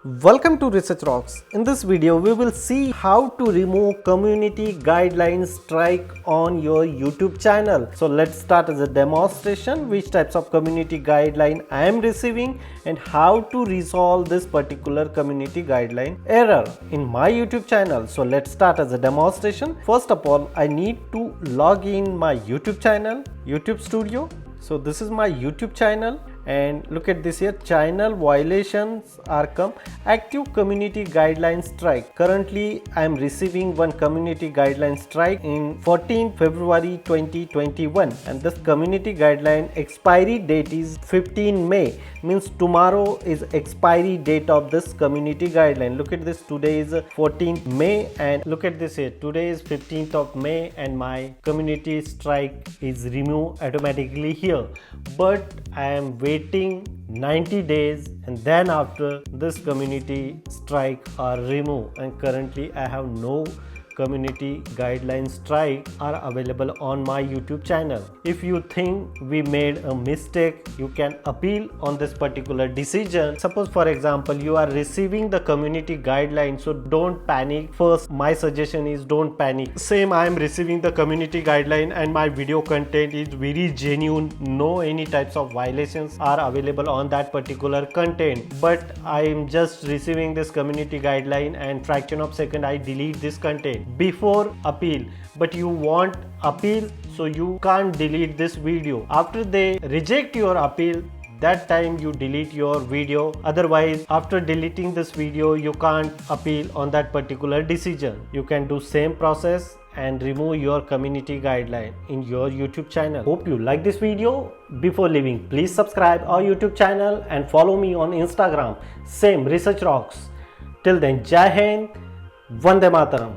Welcome to Research Rocks. In this video, we will see how to remove community guidelines strike on your YouTube channel. So let's start as a demonstration which types of community guideline I am receiving and how to resolve this particular community guideline error in my YouTube channel. So let's start as a demonstration. First of all, I need to log in my YouTube channel, YouTube Studio. So this is my YouTube channel. And look at this here, channel violations are come, active community guideline strike. Currently I am receiving one community guideline strike in 14 February 2021, and this community guideline expiry date is 15 May, means tomorrow is expiry date of this community guideline. Look at this, today is 14th May, and look at this here, today is 15th of May, and my community strike is removed automatically here. But I am waiting 90 days, and then after this community strike are removed, and currently I have no community guideline strike are available on my YouTube channel. If you think we made a mistake, you can appeal on this particular decision. Suppose for example you are receiving the community guideline, so don't panic. First, my suggestion is don't panic. Same, I am receiving the community guideline and my video content is very genuine, no any types of violations are available on that particular content, but I am just receiving this community guideline and fraction of second I delete this content before appeal. But you want appeal, so you can't delete this video. After they reject your appeal, that time you delete your video. Otherwise, after deleting this video, you can't appeal on that particular decision. You can do same process and remove your community guideline in your YouTube channel. Hope you like this video. Before leaving, please subscribe our YouTube channel and follow me on Instagram. Same, Research Rocks. Till then, Jai Hind, Vande Mataram.